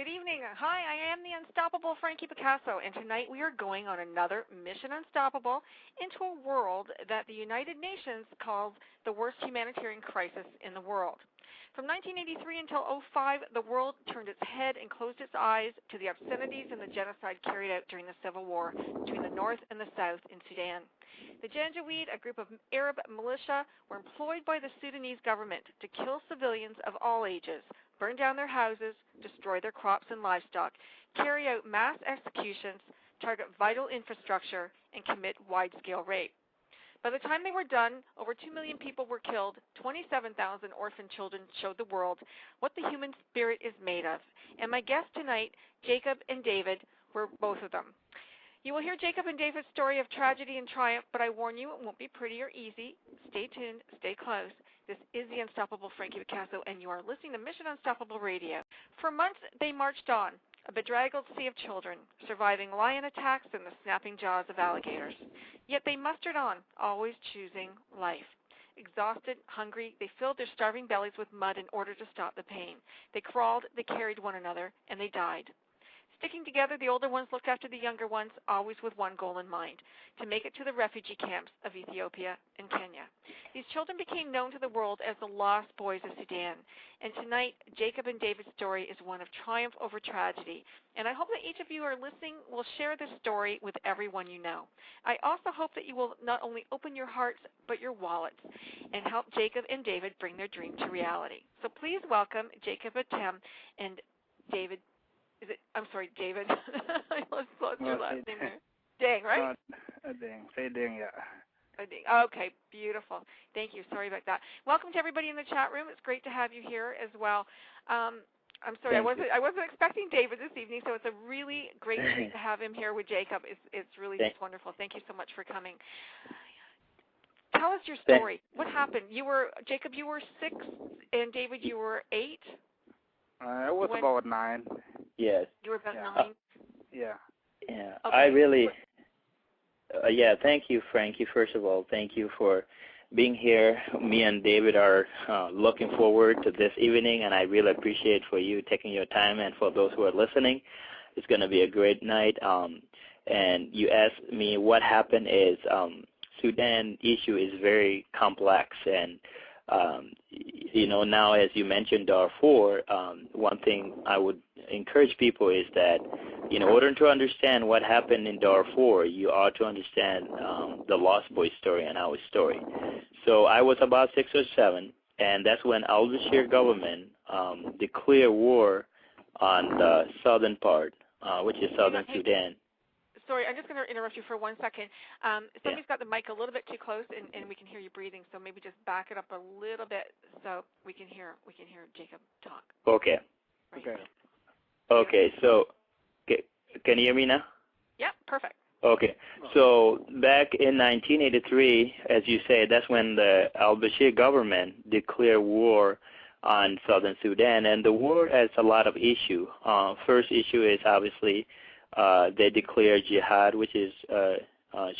Good evening. Hi, I am the unstoppable Frankie Picasso, and tonight we are going on another Mission Unstoppable into a world that the United Nations calls the worst humanitarian crisis in the world. From 1983 until 2005, the world turned its head and closed its eyes to the obscenities and the genocide carried out during the civil war between the North and the South in Sudan. The Janjaweed, a group of Arab militia, were employed by the Sudanese government to kill civilians of all ages, burn down their houses, destroy their crops and livestock, carry out mass executions, target vital infrastructure, and commit wide-scale rape. By the time they were done, over 2 million people were killed, 27,000 orphan children showed the world what the human spirit is made of. And my guests tonight, Jacob and David, were both of them. You will hear Jacob and David's story of tragedy and triumph, but I warn you, it won't be pretty or easy. Stay tuned, stay close. This is the Unstoppable Frankie Picasso, and you are listening to Mission Unstoppable Radio. For months, they marched on, a bedraggled sea of children, surviving lion attacks and the snapping jaws of alligators. Yet they mustered on, always choosing life. Exhausted, hungry, they filled their starving bellies with mud in order to stop the pain. They crawled, they carried one another, and they died. Sticking together, the older ones looked after the younger ones, always with one goal in mind, to make it to the refugee camps of Ethiopia and Kenya. These children became known to the world as the Lost Boys of Sudan. And tonight, Jacob and David's story is one of triumph over tragedy. And I hope that each of you are listening will share this story with everyone you know. I also hope that you will not only open your hearts, but your wallets, and help Jacob and David bring their dream to reality. So please welcome Jacob Atem and David. David. I lost your last name there. Dang, right? Dang. Say dang, yeah. Dang. Okay, beautiful. Thank you. Sorry about that. Welcome to everybody in the chat room. It's great to have you here as well. I'm sorry, I wasn't expecting David this evening, so it's a really great treat to have him here with Jacob. It's really just wonderful. Thank you so much for coming. Tell us your story. What happened? Jacob, you were 6, and David, you were 8? I was about 9. Yes. You were about 9? Yeah. Yeah. Okay. I really, thank you, Frankie, first of all. Thank you for being here. Me and David are looking forward to this evening, and I really appreciate for you taking your time, and for those who are listening. It's going to be a great night. And you asked me what happened is Sudan issue is very complex, and now as you mentioned Darfur, one thing I would encourage people is that in order to understand what happened in Darfur, you ought to understand the Lost Boys story and our story. So I was about 6 or 7, and that's when al-Bashir government declared war on the southern part, which is southern Sudan. Sorry, I'm just going to interrupt you for 1 second. Somebody's got the mic a little bit too close, and we can hear you breathing. So maybe just back it up a little bit so we can hear Jacob talk. Okay. Right. Okay. Okay. So, can you hear me now? Yep. Perfect. Okay. So back in 1983, as you say, that's when the al-Bashir government declared war on southern Sudan, and the war has a lot of issue. First issue is obviously. They declare jihad, which is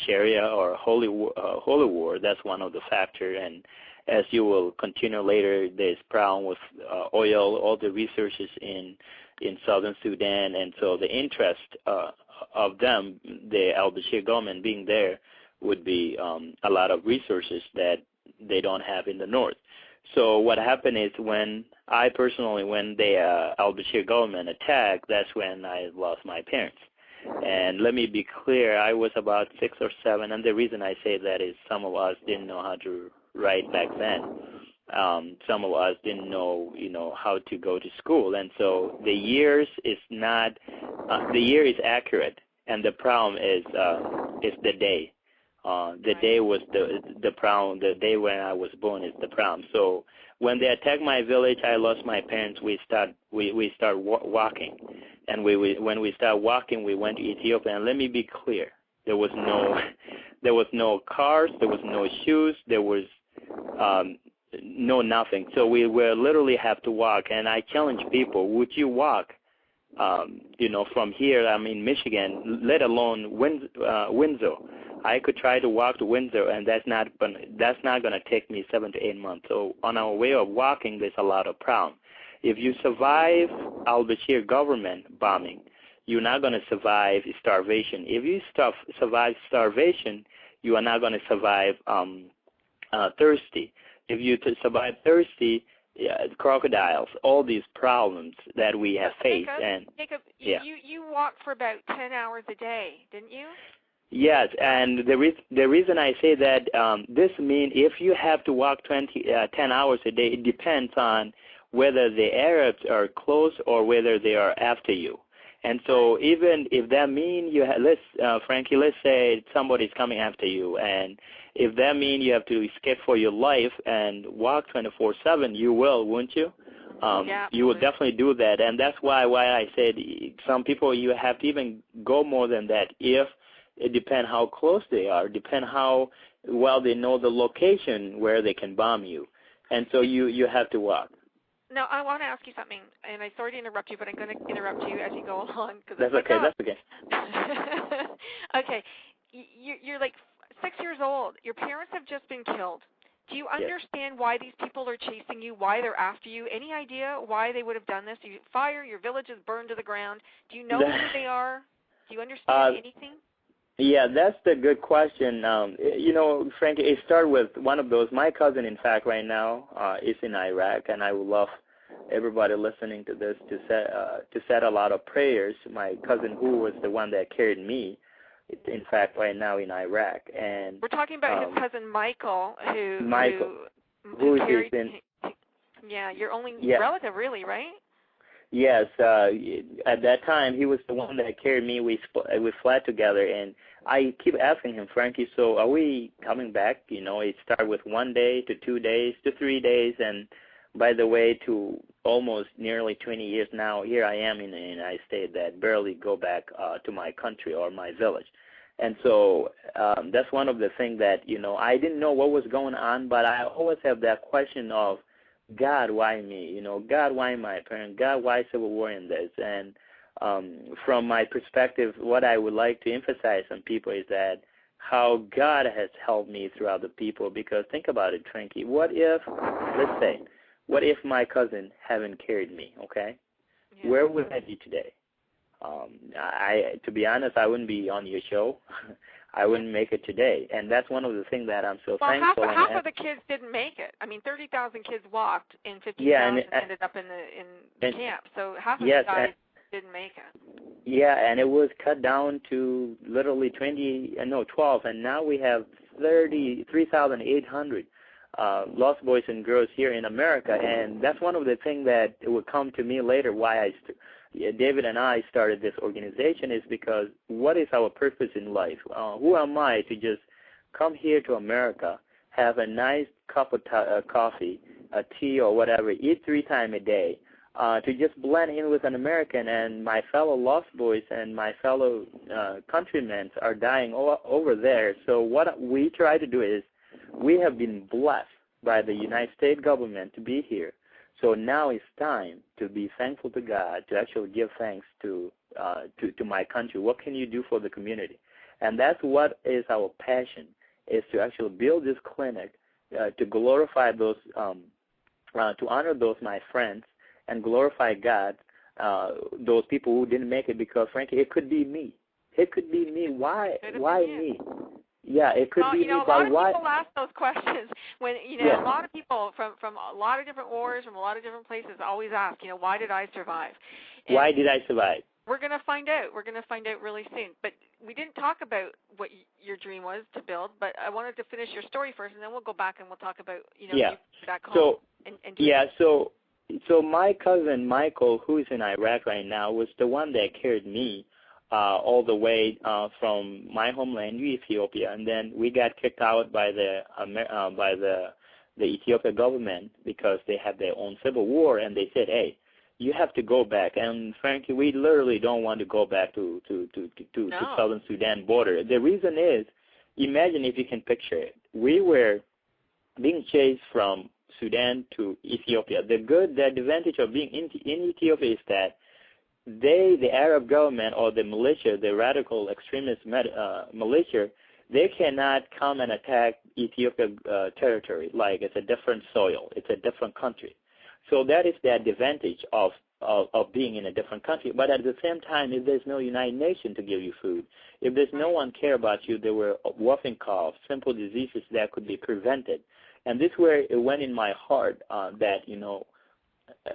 Sharia or holy war. That's one of the factors. And as you will continue later, there's problem with oil, all the resources in southern Sudan, and so the interest of them, the al-Bashir government being there, would be a lot of resources that they don't have in the north. So what happened is when the al-Bashir government attacked, that's when I lost my parents. And let me be clear, I was about 6 or 7, and the reason I say that is some of us didn't know how to write back then. Some of us didn't know, how to go to school, and so the year is accurate, and the problem is the day. The day was the problem. The day when I was born is the problem. So when they attacked my village, I lost my parents. We start walking, and when we start walking, we went to Ethiopia. And let me be clear: there was no cars, there was no shoes, there was no nothing. So we will literally have to walk. And I challenge people: would you walk? From here, I'm in Michigan, let alone Windsor. I could try to walk to Windsor, and that's not going to take me 7 to 8 months. So on our way of walking, there's a lot of problem. if you survive al-Bashir government bombing, you're not going to survive starvation. If you survive starvation, you are not going to survive thirsty. If you survive thirsty, crocodiles, all these problems that we have faced. Jacob, yeah. you walked for about 10 hours a day, didn't you? Yes, and the reason I say that, this means if you have to walk 10 hours a day, it depends on whether the Arabs are close or whether they are after you. And so even if that means Frankie, let's say somebody's coming after you, and if that means you have to escape for your life and walk 24/7, you will, won't you? You will definitely do that, and that's why I said some people you have to even go more than that. If it depends how close they are, depend how well they know the location where they can bomb you, and so you have to walk. Now, I want to ask you something, and I'm sorry to interrupt you, but I'm going to interrupt you as you go along. That's okay. That's okay. Okay. You're like 6 years old. Your parents have just been killed. Do you understand why these people are chasing you, why they're after you? Any idea why they would have done this? Your village is burned to the ground. Do you know who they are? Do you understand anything? Yeah, that's the good question. Frankie, it started with one of those. My cousin, in fact, right now is in Iraq, and I would love everybody listening to this to set a lot of prayers. My cousin, who was the one that carried me, is in fact right now in Iraq, and we're talking about his cousin Michael, who is in. Yeah, your only relative, really, right? Yes, at that time he was the one that carried me. We fled together, and I keep asking him, Frankie, so are we coming back? It started with 1 day to 2 days to 3 days, and by the way, to almost nearly 20 years now, here I am in the United States that barely go back to my country or my village. And so that's one of the things that, I didn't know what was going on, but I always have that question of, God, why me? God, why my parents? God, why civil war in this? And from my perspective, what I would like to emphasize on people is that how God has helped me throughout the people. Because think about it, Frankie. What if my cousin hadn't carried me? Okay, where would I be today? To be honest, I wouldn't be on your show. I wouldn't make it today, and that's one of the things that I'm so thankful. Well, half of the kids didn't make it. I mean, 30,000 kids walked, and 50,000 ended up in the camp. So half of the guys didn't make it. Yeah, and it was cut down to literally 12, and now we have 3,800 lost boys and girls here in America, and that's one of the things that it would come to me later why David and I started this organization is because what is our purpose in life? Who am I to just come here to America, have a nice cup of coffee, a tea or whatever, eat 3 times a day, to just blend in with an American, and my fellow lost boys and my fellow countrymen are dying over there. So what we try to do is we have been blessed by the United States government to be here. So now it's time to be thankful to God, to actually give thanks to my country. What can you do for the community? And that's what is our passion, is to actually build this clinic to glorify those, to honor those my friends and glorify God, those people who didn't make it, because, frankly, it could be me. It could be me. Why me? Yeah, it could be me, but why? A lot of people ask those questions when, a lot of people from a lot of different wars, from a lot of different places always ask, why did I survive? And why did I survive? We're going to find out. We're going to find out really soon. But we didn't talk about what your dream was to build, but I wanted to finish your story first, and then we'll go back and we'll talk about, you back home. So my cousin Michael, who is in Iraq right now, was the one that carried me all the way from my homeland, Ethiopia, and then we got kicked out by the Ethiopia government because they had their own civil war, and they said, "Hey, you have to go back." And frankly, we literally don't want to go back to Southern Sudan border. The reason is, imagine if you can picture it. We were being chased from Sudan to Ethiopia. The advantage of being in Ethiopia is that the Arab government or the militia, the radical extremist militia, they cannot come and attack Ethiopia territory. Like, it's a different soil. It's a different country. So that is the advantage of being in a different country. But at the same time, if there's no United Nations to give you food, if there's no one care about you, there were whooping cough, simple diseases that could be prevented. And this is where it went in my heart that,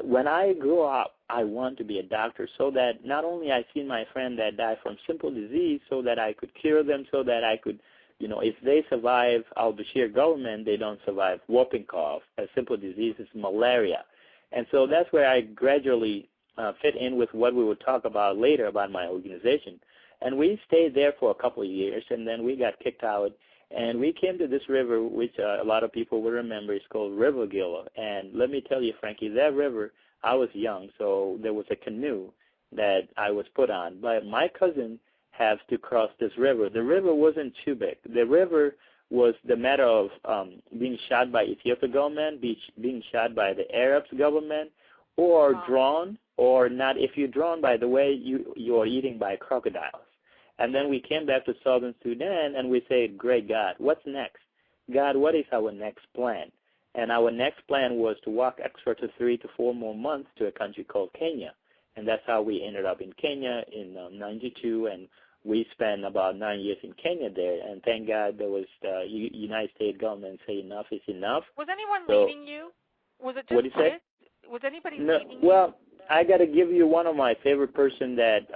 when I grow up, I want to be a doctor so that not only I see my friend that died from simple disease so that I could cure them, so that I could, if they survive al-Bashir government, they don't survive whooping cough, a simple disease is malaria. And so that's where I gradually fit in with what we will talk about later about my organization. And we stayed there for a couple of years, and then we got kicked out. And we came to this river, which a lot of people will remember. It's called River Gila. And let me tell you, Frankie, that river, I was young, so there was a canoe that I was put on. But my cousin has to cross this river. The river wasn't too big. The river was the matter of being shot by Ethiopia government, being shot by the Arabs government, or drawn, or not. If you're drawn, by the way, you are eaten by crocodiles. And then we came back to southern Sudan, and we said, great God, what's next? God, what is our next plan? And our next plan was to walk extra to 3 to 4 more months to a country called Kenya. And that's how we ended up in Kenya in 92, and we spent about 9 years in Kenya there. And thank God there was the United States government say enough is enough. Was anyone leading you? Was it just what do you say? Was anybody leading you? Well, I got to give you one of my favorite person that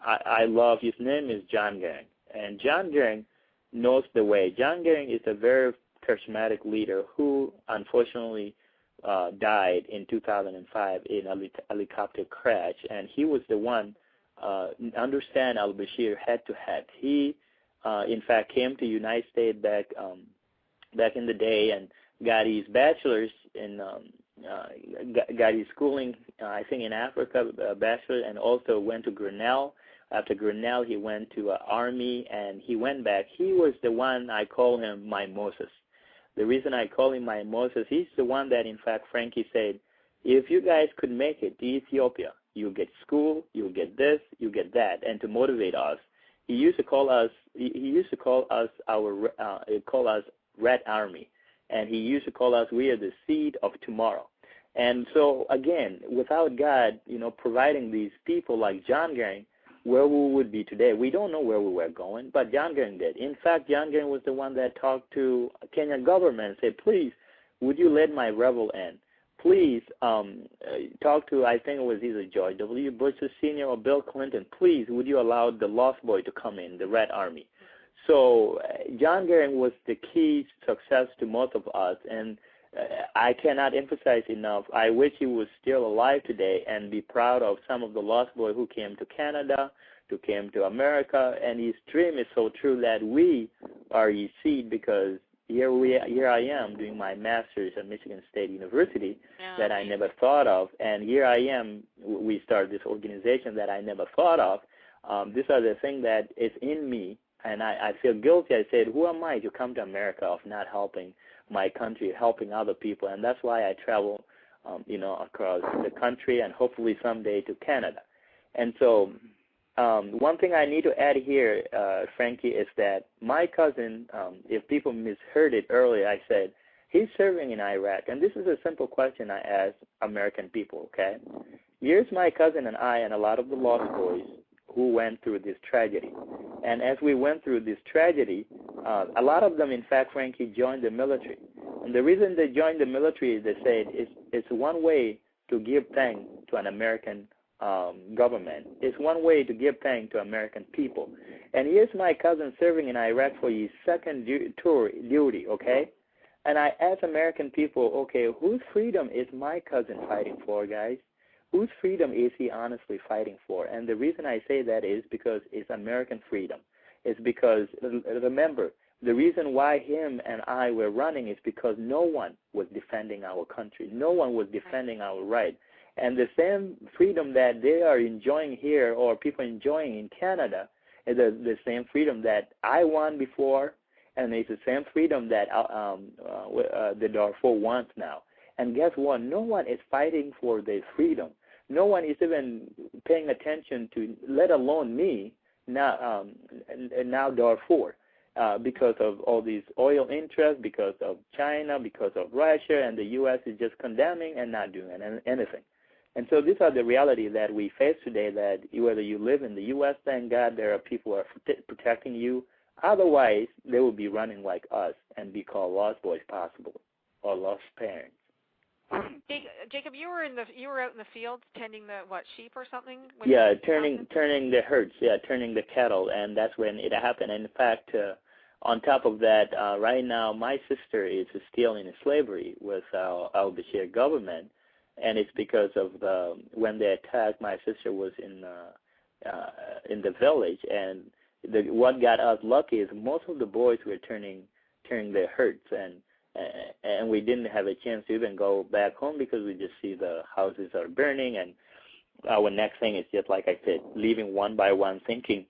I love. His name is John Gering. And John Gering knows the way. John Gering is a very charismatic leader who unfortunately died in 2005 in a helicopter crash. And he was the one understand al-Bashir head to head. He, in fact, came to United States back in the day and got his bachelor's in got his schooling, I think, in Africa, bachelor, and also went to Grinnell. After Grinnell, he went to Army, and he went back. He was the one, I call him my Moses. The reason I call him my Moses, he's the one that, in fact, Frankie said, if you guys could make it to Ethiopia, you get school, you get this, you get that, and to motivate us. He used to call us. He used to call us Red Army, and he used to call us we are the seed of tomorrow. And so again, without God, providing these people like John Gering, where we would be today, we don't know where we were going, but John Gering did. In fact, John Gering was the one that talked to Kenyan government and said, please, would you let my rebel in? Please talk to, I think it was either George W. Bush Sr. or Bill Clinton. Please, would you allow the Lost Boy to come in, the Red Army? So John Gering was the key success to most of us, and I cannot emphasize enough. I wish he was still alive today and be proud of some of the Lost Boys who came to Canada, who came to America, and his dream is so true that we are his seed, because here I am doing my master's at Michigan State University that I never thought of, and here I am. We started this organization that I never thought of. These are the things that is in me, and I feel guilty. I said, who am I to come to America of not helping my country, helping other people? And that's why I travel, across the country and hopefully someday to Canada. And so one thing I need to add here, Frankie, is that my cousin, if people misheard it earlier, I said, he's serving in Iraq. And this is a simple question I ask American people, okay? Here's my cousin and I and a lot of the Lost Boys who went through this tragedy. And as we went through this tragedy, a lot of them, in fact, Frankie, joined the military. And the reason they joined the military, they said, it's one way to give thanks to an American government. It's one way to give thanks to American people. And here's my cousin serving in Iraq for his second tour duty, okay? And I asked American people, okay, whose freedom is my cousin fighting for, guys? Whose freedom is he honestly fighting for? And the reason I say that is because it's American freedom. It's because, remember, the reason why him and I were running is because no one was defending our country. No one was defending our right. And the same freedom that they are enjoying here, or people enjoying in Canada, is the same freedom that I won before, and it's the same freedom that the Darfur wants now. And guess what? No one is fighting for their freedom. No one is even paying attention to, let alone me, now Darfur. because of all these oil interests, because of China, because of Russia, and the U.S. is just condemning and not doing anything. And so these are the reality that we face today, that whether you live in the U.S., thank God there are people who are protecting you. Otherwise, they will be running like us and be called lost boys possible, or lost parents. Jacob, you were out in the fields tending the sheep or something? Yeah, turning the herds, turning the cattle, and that's when it happened. And in fact, on top of that, right now my sister is still in slavery with al-Bashir government, and it's because of when they attacked, my sister was in the village, and what got us lucky is most of the boys were turning their herds, and we didn't have a chance to even go back home because we just see the houses are burning, and our next thing is just like I said, leaving one by one, thinking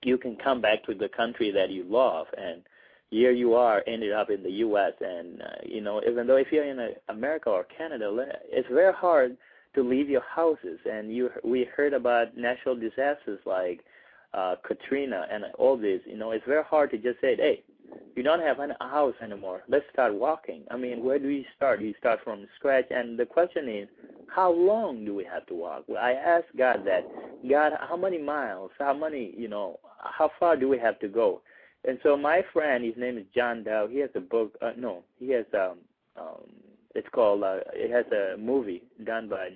you can come back to the country that you love, and here you are, ended up in the U.S., and even though if you're in America or Canada, it's very hard to leave your houses, and we heard about natural disasters like Katrina and all this. It's very hard to just say, hey, you don't have a house anymore, let's start walking. I mean, where do you start? You start from scratch, and the question is, how long do we have to walk? Well, I asked God that, God, how many miles, how far do we have to go? And so my friend, his name is John Dow, he has a book, it's called, it has a movie done by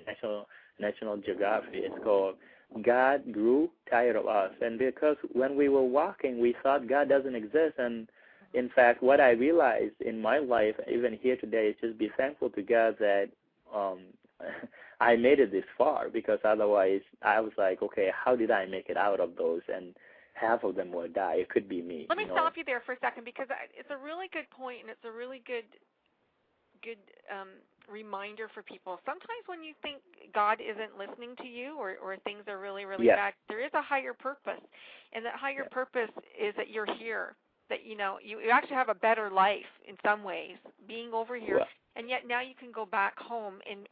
National Geographic. It's called God Grew Tired of Us. And because when we were walking, we thought God doesn't exist. And in fact, what I realized in my life, even here today, is just be thankful to God that I made it this far, because otherwise I was like, okay, how did I make it out of those? And half of them will die. It could be me. Let me stop you there for a second, because it's a really good point, and it's a really good reminder for people. Sometimes when you think God isn't listening to you, or things are really, really bad, there is a higher purpose, and that higher purpose is that you're here, that you actually have a better life in some ways being over here, and yet now you can go back home and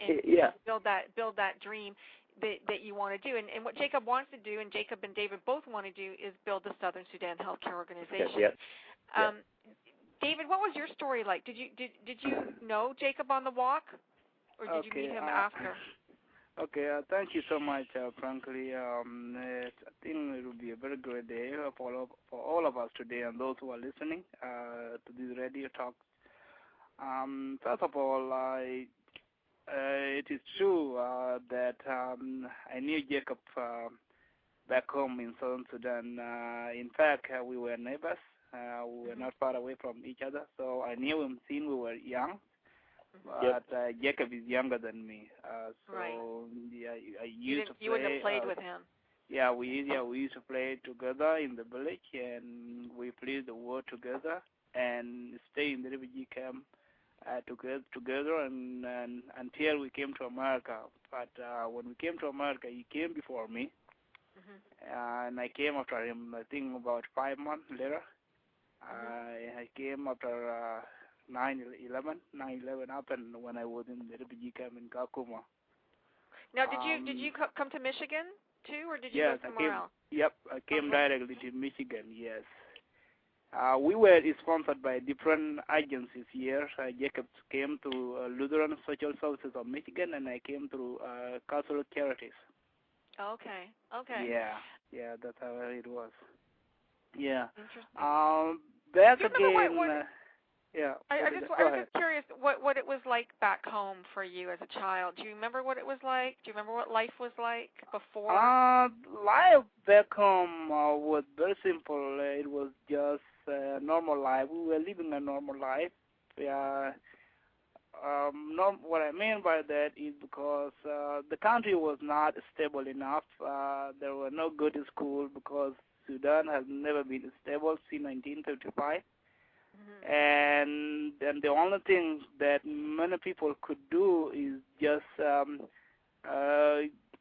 build that dream that you want to do. And what Jacob wants to do, and Jacob and David both want to do, is build the Southern Sudan Healthcare Organization. David, what was your story like? Did you know Jacob on the walk, or did you meet him after? Okay, thank you so much, Frankie. I think it will be a very great day for all of us today, and those who are listening to this radio talk. First of all, it is true that I knew Jacob back home in Southern Sudan. In fact, we were neighbors. We were not far away from each other, so I knew him since we were young. But Jacob is younger than me, so I used to play. You wouldn't have played with him. Yeah, we used to play together in the village, and we played the war together and stay in the refugee camp together, and until we came to America. But when we came to America, he came before me, and I came after him. I think about 5 months later. I came after 9/11. 9/11 happened when I was in the refugee camp in Kakuma. Now, did you come to Michigan too, or did you go somewhere else? Yep, I came directly to Michigan. Yes, we were sponsored by different agencies here. Jacob came through Lutheran Social Services of Michigan, and I came through Catholic Charities. Okay. Yeah, that's how it was. Yeah. Interesting. Back again. I was just curious what it was like back home for you as a child. Do you remember what it was like? Do you remember what life was like before? Life back home was very simple. It was just a normal life. We were living a normal life. What I mean by that is because the country was not stable enough. There were no good schools because Sudan has never been stable since 1935. And the only thing that many people could do is just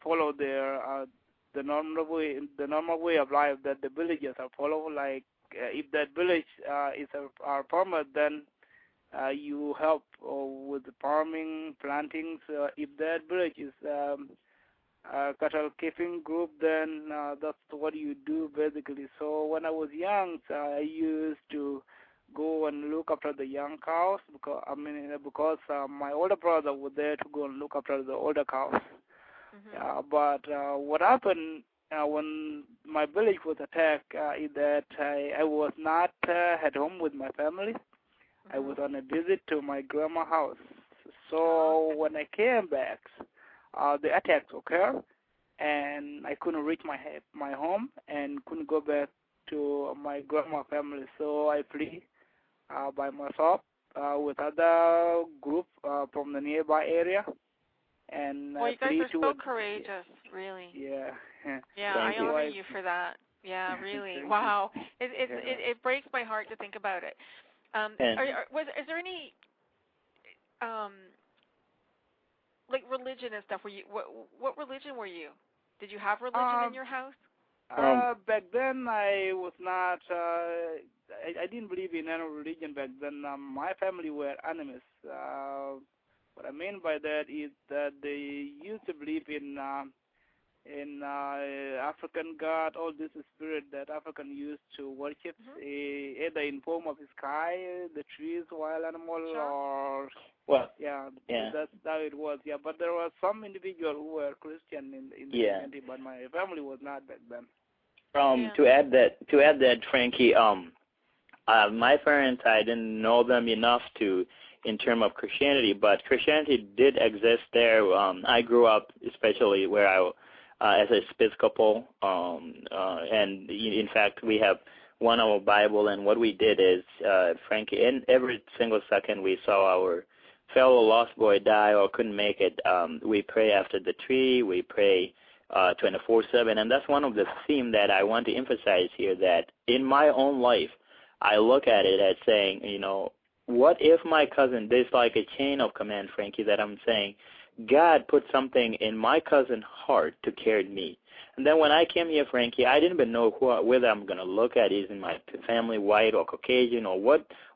follow the normal way of life that the villagers are following. Like if that village is our farmer, then you help with the farming, plantings. If that village is cattle keeping group, then that's what you do basically. So when I was young, I used to go and look after the young cows because my older brother was there to go and look after the older cows. But what happened when my village was attacked is that I was not at home with my family. I was on a visit to my grandma's house. So when I came back, the attacks occurred, and I couldn't reach my home and couldn't go back to my grandma family. So I flee by myself with other group from the nearby area. And well, you guys are so courageous, really. Yeah. Yeah, I honor you for that. Yeah, really. Wow. It breaks my heart to think about it. Is there any like religion and stuff? What religion were you? Did you have religion in your house? Back then, I was not. I didn't believe in any religion back then. My family were animists. What I mean by that is that they used to believe in African God, all this spirit that African used to worship, either in form of the sky, the trees, wild animal, or that's how it was. Yeah, but there were some individuals who were Christian in the community, but my family was not back then. To add that, Frankie, my parents, I didn't know them enough in terms of Christianity, but Christianity did exist there. I grew up, especially where as an Episcopal, and in fact, we have one our Bible, and what we did is, Frankie, in every single second we saw our fellow lost boy die or couldn't make it, we pray after the tree, we pray 24/7, and that's one of the themes that I want to emphasize here, that in my own life, I look at it as saying, what if my cousin, there's like a chain of command, Frankie, that I'm saying, God put something in my cousin's heart to carry me. And then when I came here, Frankie, I didn't even know whether I'm going to look at is in my family white or Caucasian or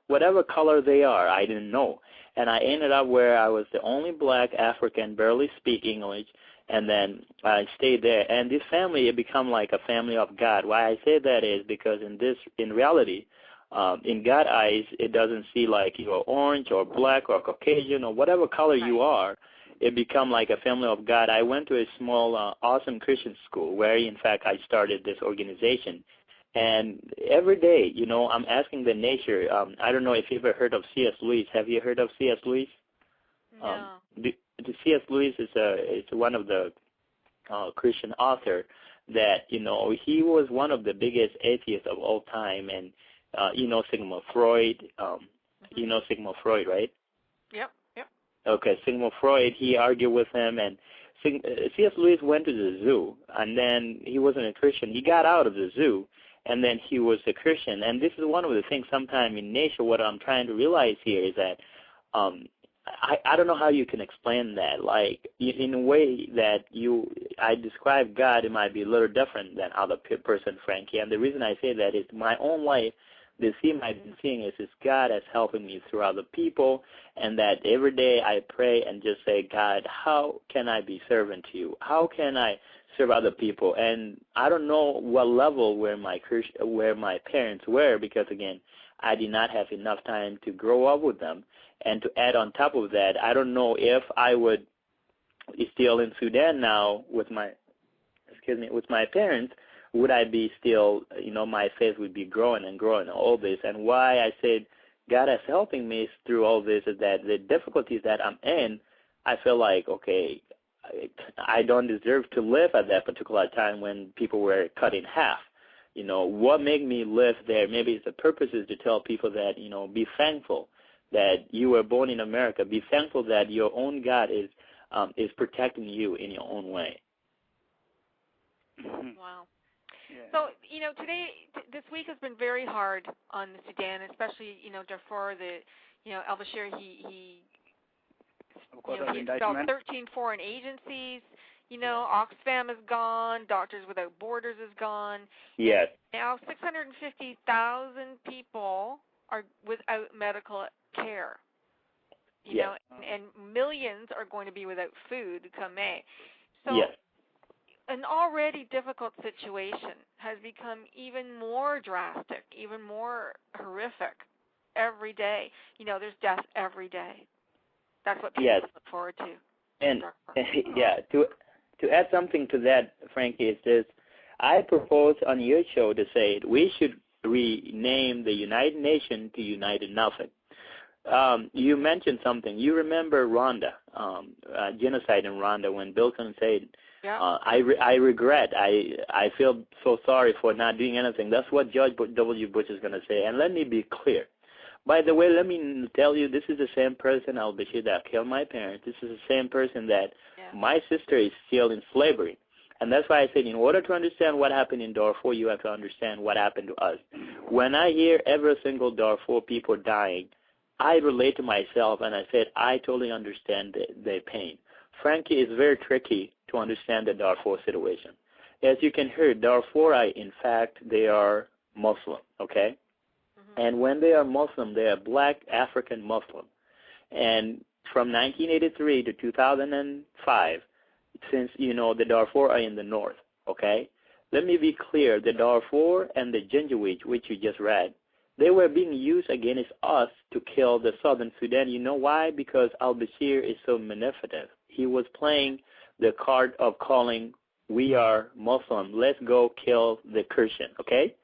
whatever color they are. I didn't know. And I ended up where I was the only black African, barely speak English, and then I stayed there. And this family, it become like a family of God. Why I say that is because in reality, in God's eyes, it doesn't see like you're orange or black or Caucasian or whatever color you are. It become like a family of God. I went to a small, awesome Christian school where, in fact, I started this organization. And every day, I'm asking the nature. I don't know if you've ever heard of C.S. Lewis. Have you heard of C.S. Lewis? No. The C.S. Lewis is one of the Christian author that, he was one of the biggest atheists of all time. And, Sigmund Freud. You know Sigmund Freud, right? Yep. Okay, Sigmund Freud, he argued with him, and C.S. Lewis went to the zoo, and then he wasn't a Christian. He got out of the zoo, and then he was a Christian. And this is one of the things sometimes in nature, what I'm trying to realize here is that I don't know how you can explain that. Like, in a way that I describe God, it might be a little different than other person, Frankie. And the reason I say that is my own life, the theme I've been seeing is God as helping me through other people, and that every day I pray and just say, God, how can I be servant to you? How can I serve other people? And I don't know what level where my parents were, because, again, I did not have enough time to grow up with them. And to add on top of that, I don't know if I would still in Sudan now with my parents, would I be still, my faith would be growing and growing, all this. And why I said God is helping me through all this is that the difficulties that I'm in, I feel like, okay, I don't deserve to live at that particular time when people were cut in half. What made me live there? Maybe it's the purpose is to tell people that, be thankful that you were born in America. Be thankful that your own God is protecting you in your own way. Wow. So, this week has been very hard on Sudan, especially, Darfur, al-Bashir, he expelled 13 foreign agencies. Oxfam is gone. Doctors Without Borders is gone. Yes. Now 650,000 people are without medical care. And millions are going to be without food come May. So, an already difficult situation has become even more drastic, even more horrific every day. There's death every day. That's what people Yes. look forward to. And yeah, to add something to that, Frankie, is this: I propose on your show to say we should rename the United Nations to United Nothing. You mentioned something. You remember Rwanda, genocide in Rwanda, when Bill Clinton said, yeah. I regret, I feel so sorry for not doing anything. That's what George W. Bush is going to say. And let me be clear. By the way, let me tell you, this is the same person, al-Bashir, that killed my parents. This is the same person that my sister is still in slavery. And that's why I said, in order to understand what happened in Darfur, you have to understand what happened to us. When I hear every single Darfur people dying, I relate to myself, and I said, I totally understand their pain. Frankie, it's very tricky to understand the Darfur situation. As you can hear, Darfur, in fact, they are Muslim, okay? And when they are Muslim, they are black African Muslim. And from 1983 to 2005, since, the Darfur are in the north, okay? Let me be clear, the Darfur and the Janjaweed, which you just read, they were being used against us to kill the southern Sudan. You know why? Because al-Bashir is so manipulative. He was playing the card of calling, we are Muslim, let's go kill the Christian, okay?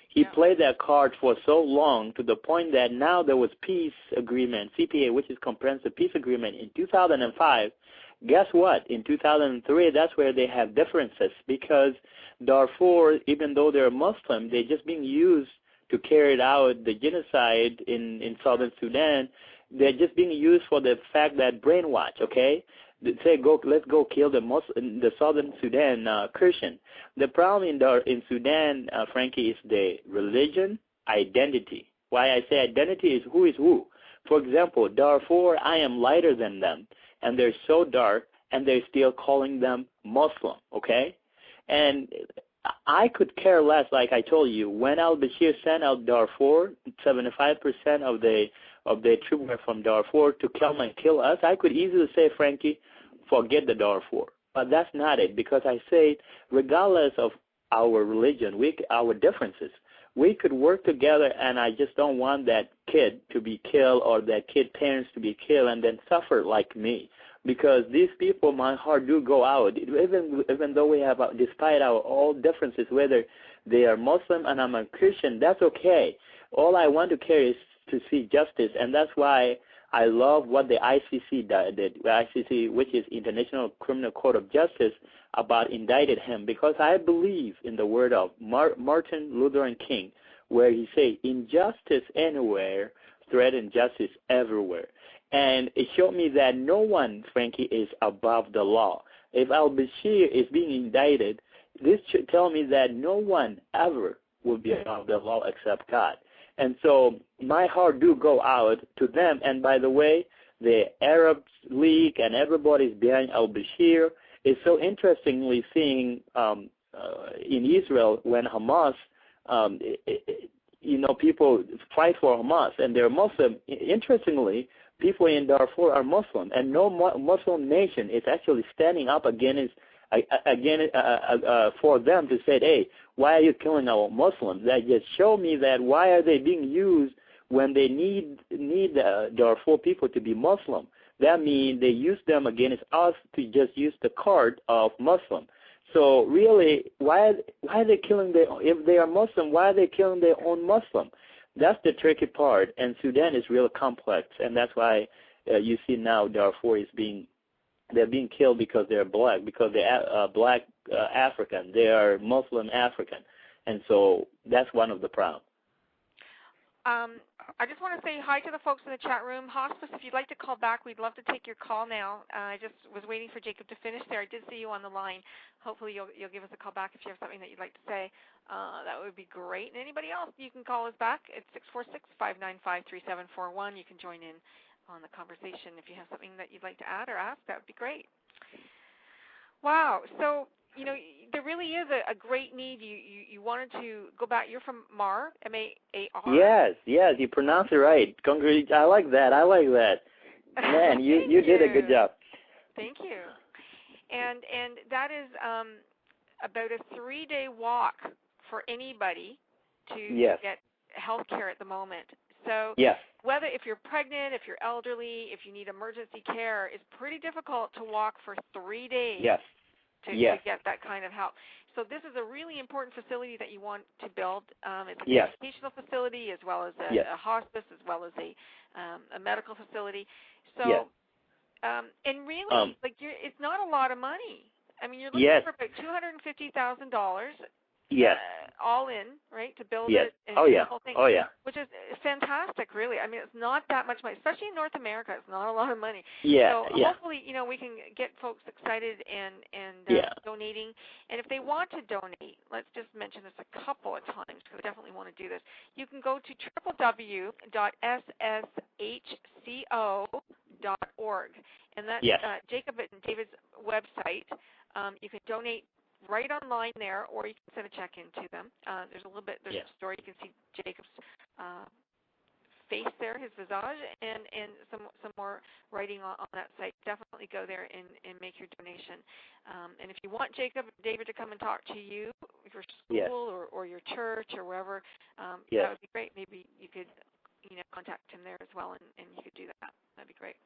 He played that card for so long to the point that now there was peace agreement, CPA, which is comprehensive peace agreement, in 2005. Guess what? In 2003, that's where they have differences, because Darfur, even though they're Muslim, they're just being used to carry out the genocide in southern Sudan. They're just being used for the fact that brainwash, okay? They say, let's go kill the southern Sudan Christian. The problem in Sudan, Frankie, is the religion, identity. Why I say identity is who. For example, Darfur, I am lighter than them, and they're so dark, and they're still calling them Muslim, okay? And I could care less, like I told you. When al-Bashir sent out Darfur, 75% of the troops were from Darfur to come and kill us, I could easily say, Frankie, forget the Darfur. But that's not it, because I say, regardless of our religion, our differences, we could work together, and I just don't want that kid to be killed or that kid parents to be killed and then suffer like me. Because these people, my heart do go out, even though we have, despite our all differences, whether they are Muslim and I'm a Christian, that's okay. All I want to care is to see justice, and that's why I love what the ICC did, the ICC, which is International Criminal Court of Justice, about indicted him, because I believe in the word of Martin Luther King, where he said, injustice anywhere, threaten justice everywhere. And it showed me that no one, Frankie, is above the law. If al-Bashir is being indicted, this should tell me that no one ever will be above the law except God. And so my heart do go out to them. And by the way, the Arab League and everybody's behind al-Bashir. Is so interestingly seeing in Israel when Hamas, people fight for Hamas and they're Muslim. Interestingly, people in Darfur are Muslim, and no Muslim nation is actually standing up against for them to say, hey, why are you killing our Muslims? That just show me that why are they being used when they need Darfur people to be Muslim? That means they use them against us to just use the card of Muslim. So really, why are they killing if they are Muslim, why are they killing their own Muslim? That's the tricky part, and Sudan is really complex, and that's why you see now Darfur they're being killed because they're black, because they're black African, they are Muslim African, and so that's one of the problems. I just want to say hi to the folks in the chat room. Hospice, if you'd like to call back, we'd love to take your call now. I just was waiting for Jacob to finish there. I did see you on the line. Hopefully you'll give us a call back if you have something that you'd like to say. That would be great. And anybody else, you can call us back. It's 646-595-3741. You can join in on the conversation if you have something that you'd like to add or ask. That would be great. Wow. So, there really is a great need. You wanted to go back. You're from Mar, M-A-A-R. Yes, you pronounced it right. I like that. Man, you did a good job. Thank you. And that is about a 3-day walk for anybody to get health care at the moment. So whether if you're pregnant, if you're elderly, if you need emergency care, it's pretty difficult to walk for 3 days to get that kind of help. So this is a really important facility that you want to build. It's an educational facility as well as a hospice, as well as a medical facility. So, and really, it's not a lot of money. I mean, you're looking for about $250,000. All in, right, to build it and the whole thing, which is fantastic, really. I mean, it's not that much money, especially in North America. It's not a lot of money. So hopefully, we can get folks excited and donating. And if they want to donate, let's just mention this a couple of times because I definitely want to do this. You can go to www.sshco.org, and that's Jacob and David's website. You can donate right online there, or you can send a check in to them. There's a story. You can see Jacob's face there, his visage, and some more writing on that site. Definitely go there and make your donation. And if you want Jacob and David to come and talk to you, your school or your church or wherever, that would be great. Maybe you could contact him there as well, and you could do that. That'd be great.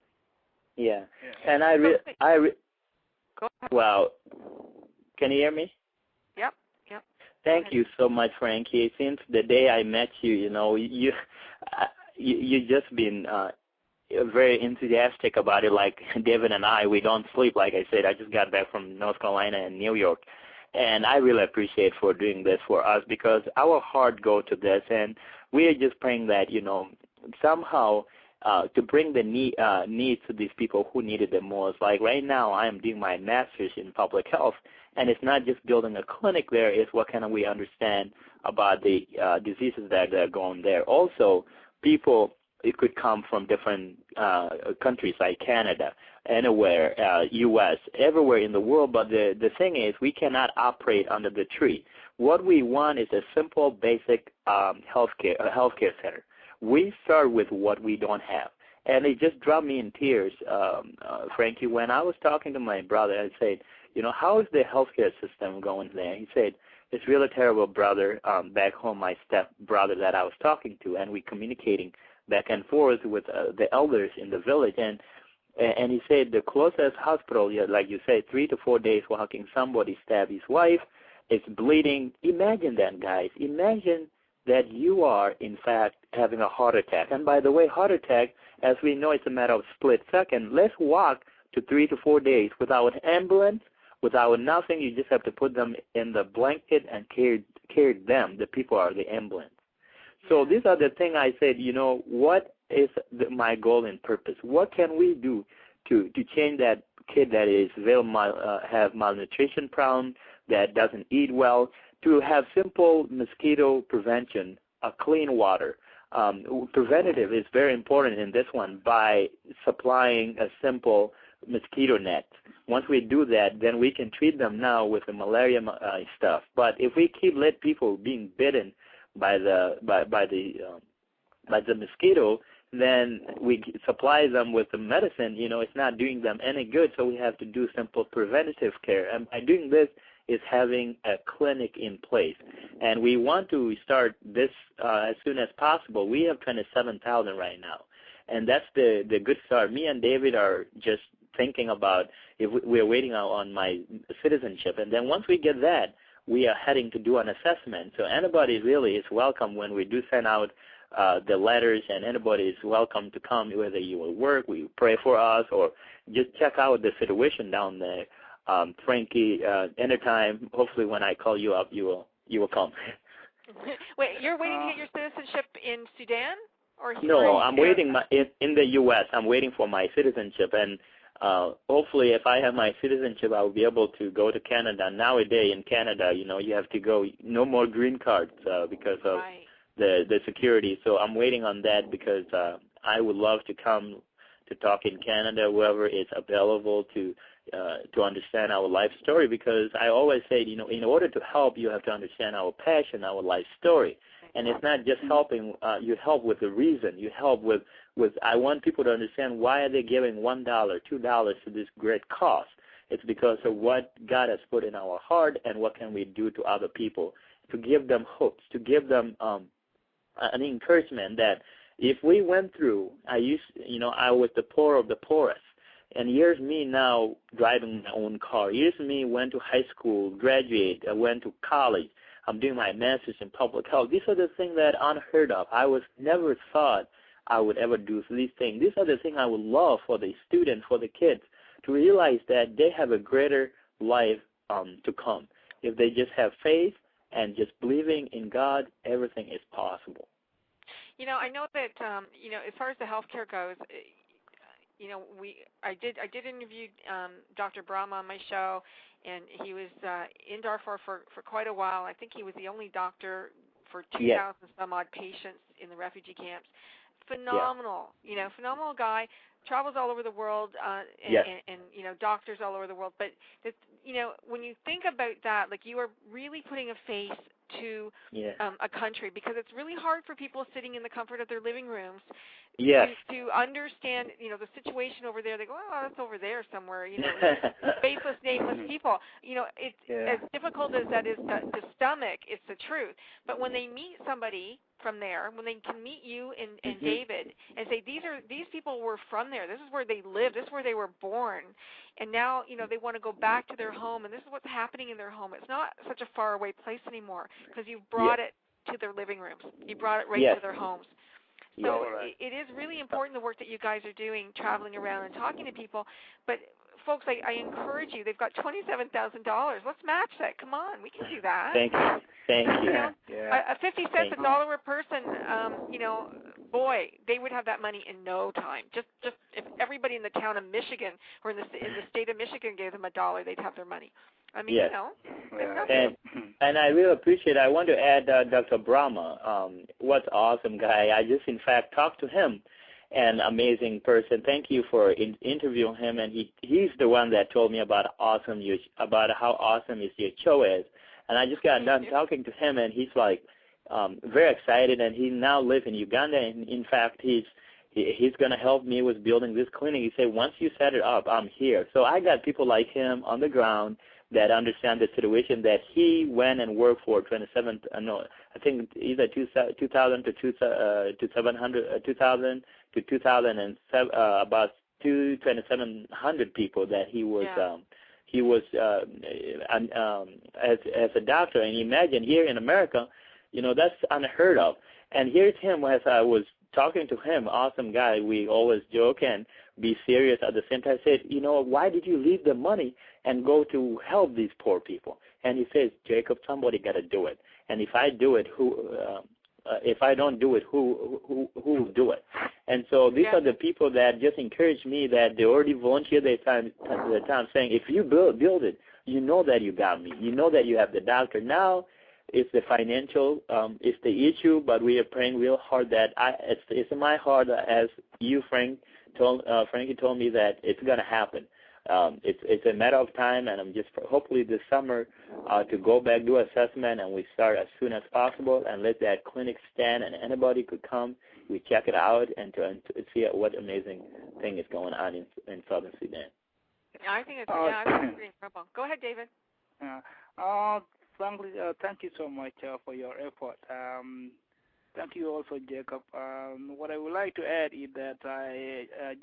And go ahead. Well, can you hear me? Yep. Thank you so much, Frankie. Since the day I met you, you just been very enthusiastic about it. Like David and I, we don't sleep. Like I said, I just got back from North Carolina and New York, and I really appreciate for doing this for us because our heart go to this, and we are just praying that somehow. To bring the needs to these people who need it the most. Like right now, I am doing my master's in public health, and it's not just building a clinic there, it's what can we understand about the diseases that are going there. Also, people, it could come from different countries like Canada, anywhere, U.S., everywhere in the world, but the thing is we cannot operate under the tree. What we want is a simple, basic healthcare center. We start with what we don't have. And it just dropped me in tears, Frankie, when I was talking to my brother. I said, how is the healthcare system going there? He said, it's really terrible, brother. Back home, my step-brother that I was talking to, and we communicating back and forth with the elders in the village. And he said the closest hospital, like you said, 3 to 4 days walking, somebody stabbed his wife. It's bleeding. Imagine that, guys. Imagine that you are, in fact, having a heart attack. And by the way, heart attack, as we know, it's a matter of split second. Let's walk to 3 to 4 days without ambulance, without nothing. You just have to put them in the blanket and carry them. The people are the ambulance. So these are the things I said, what is my goal and purpose? What can we do to change that kid that is have malnutrition problem, that doesn't eat well, to have simple mosquito prevention, clean water. Preventative is very important in this one by supplying a simple mosquito net. Once we do that, then we can treat them now with the malaria stuff. But if we let people being bitten by the mosquito, then we supply them with the medicine. It's not doing them any good. So we have to do simple preventative care. And by doing this, is having a clinic in place. And we want to start this as soon as possible. We have 27,000 right now. And that's the good start. Me and David are just thinking about if we're waiting on my citizenship. And then once we get that, we are heading to do an assessment. So anybody really is welcome when we do send out the letters, and anybody is welcome to come, whether you will work, we pray for us, or just check out the situation down there. Frankie, anytime, hopefully when I call you up, you will come. Wait, you're waiting to get your citizenship in Sudan? Or here? No, I'm waiting in the U.S. I'm waiting for my citizenship, and hopefully if I have my citizenship, I will be able to go to Canada. Nowadays in Canada, you have to go, no more green cards because of the security. So I'm waiting on that because I would love to come to talk in Canada, whoever is available to understand our life story, because I always say, in order to help, you have to understand our passion, our life story. And it's not just helping, you help with the reason. You help with I want people to understand why are they giving $1, $2 to this great cause. It's because of what God has put in our heart and what can we do to other people to give them hopes, to give them an encouragement that if we went through, I was the poor of the poorest. And here's me now driving my own car. Here's me went to high school, graduate, I went to college. I'm doing my master's in public health. These are the things that unheard of. I was never thought I would ever do these things. These are the things I would love for the students, for the kids, to realize that they have a greater life to come. If they just have faith and just believing in God, everything is possible. I know that as far as the healthcare goes, I did interview Dr. Brahma on my show, and he was in Darfur for quite a while. I think he was the only doctor for 2,000 some odd patients in the refugee camps. Phenomenal, phenomenal guy. Travels all over the world, and doctors all over the world. But when you think about that, like, you are really putting a face to a country, because it's really hard for people sitting in the comfort of their living rooms to understand, the situation over there. They go, oh, that's over there somewhere, faceless, nameless people. It's as difficult as that is to stomach, it's the truth. But when they meet somebody from there, when they can meet you and David and say, these people were from there, this is where they lived, this is where they were born, and now they want to go back to their home, and this is what's happening in their home. It's not such a far away place anymore, because you've brought it to their living rooms, you brought it right to their homes. So it is really important, the work that you guys are doing, traveling around and talking to people. But folks, I encourage you. They've got $27,000. Let's match that. Come on, we can do that. Thank you. A 50 cents, a dollar a person. Boy, they would have that money in no time. Just if everybody in the town of Michigan or in the state of Michigan gave them $1, they'd have their money. I mean, and I really appreciate it. I want to add Dr. Brahma. What awesome guy. I just, in fact, talked to him. An amazing person. Thank you for interviewing him, and he's the one that told me about how awesome your show is. And I just got done talking to him, and he's like very excited, and he now lives in Uganda. And in fact, he's going to help me with building this clinic. He said, once you set it up, I'm here. So I got people like him on the ground that understand the situation, that he went and worked for 27, I think either 2000 to 2000 to 2007, about 2,700 people that he was as a doctor. And imagine here in America, that's unheard of. And here's him, as I was talking to him, awesome guy. We always joke and be serious at the same time. I said, why did you leave the money and go to help these poor people? And he says, Jacob, somebody got to do it. And if I do it, if I don't do it, who will do it? And so these are the people that just encourage me, that they already volunteer their time saying, if you build it, you know that you got me. You know that you have the doctor. Now it's the financial, it's the issue, but we are praying real hard that it's in my heart, as you, Frankie told me, that it's going to happen. It's a matter of time, and I'm just hopefully this summer to go back, do assessment, and we start as soon as possible and let that clinic stand, and anybody could come. We check it out and to see what amazing thing is going on in Southern Sudan. I think it's pretty incredible. Go ahead, David. Frankly, thank you so much for your effort. Thank you also, Jacob. What I would like to add is that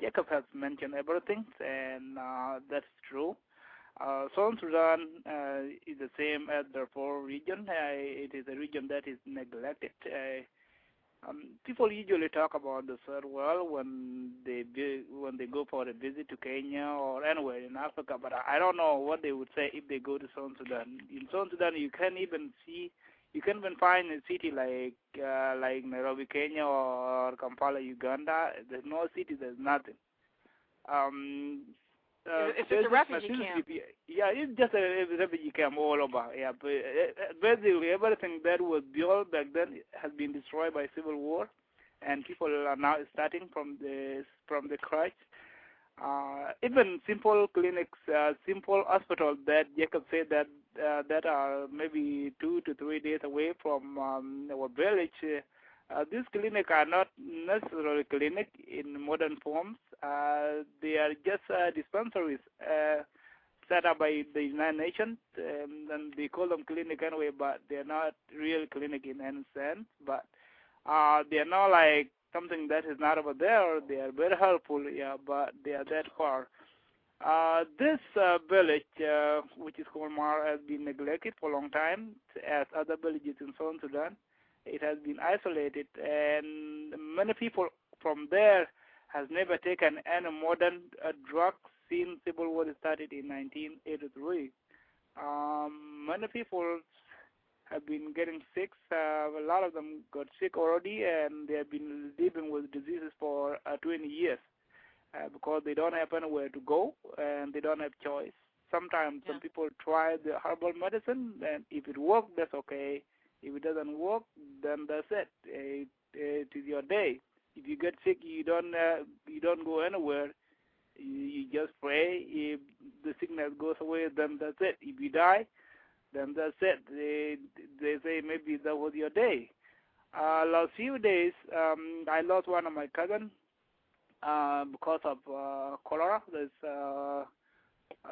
Jacob has mentioned everything, and that's true. Southern Sudan is the same as the Darfur region. It is a region that is neglected. People usually talk about the third world when they go for a visit to Kenya or anywhere in Africa, but I don't know what they would say if they go to Southern Sudan. In Southern Sudan, you can't even find a city like Nairobi, Kenya, or Kampala, Uganda. There's no city. There's nothing. It's just a refugee camp. Yeah, it's just a refugee camp all over. Yeah, but basically everything that was built back then has been destroyed by civil war, and people are now starting from the scratch. Even simple clinics, simple hospitals that Jacob said that are maybe 2 to 3 days away from our village. These clinics are not necessarily clinics in modern forms. They are just dispensaries. set up by the United Nations, and they call them clinic anyway, but they're not real clinic in any sense. But they're not like something that is not over there. They are very helpful, yeah, but they are that far. This village, which is called Mar, has been neglected for a long time, as other villages in Southern Sudan. It has been isolated, and many people from there has never taken any modern drug since civil war started in 1983. Many people have been getting sick. A lot of them got sick already, and they have been living with diseases for 20 years because they don't have anywhere to go and they don't have choice. Sometimes some people try the herbal medicine, and if it works, that's okay. If it doesn't work, then that's it. It is your day. If you get sick, you don't go anywhere. You just pray. If the sickness goes away, then that's it. If you die, then that's it. They say maybe that was your day. Last few days, I lost one of my cousins because of cholera. There's an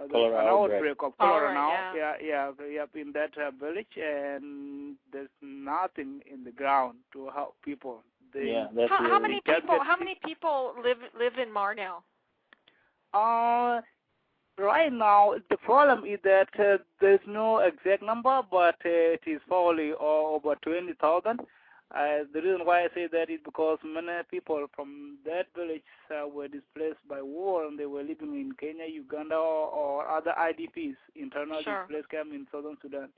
outbreak of cholera now. Yeah, in that village, and there's nothing in the ground to help people. How many people live in Mar now? Right now, the problem is that there's no exact number, but it is probably over 20,000. The reason why I say that is because many people from that village were displaced by war, and they were living in Kenya, Uganda, or other IDPs, internal displaced camp in Southern Sudan.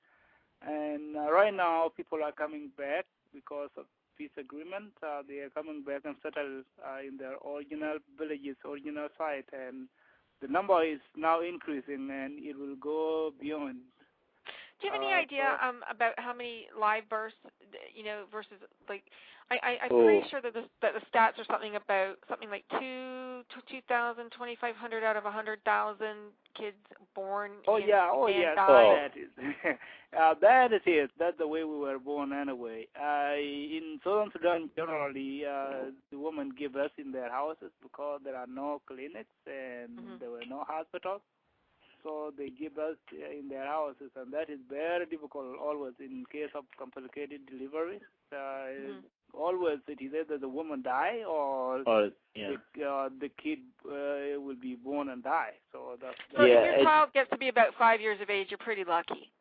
And right now, people are coming back because of peace agreement. They are coming back and settle in their original villages, original site, and the number is now increasing, and it will go beyond. Do you have any idea about how many live births, versus like I'm pretty sure that the stats are something like 2,000, 2,500 out of 100,000 kids born. That is that it is. That's the way we were born anyway. In Southern Sudan, generally, the women give birth in their houses because there are no clinics and there were no hospitals. So they give us in their houses, and that is very difficult always in case of complicated deliveries. Always it is either the woman die or the kid will be born and die. So if your child gets to be about 5 years of age, you're pretty lucky.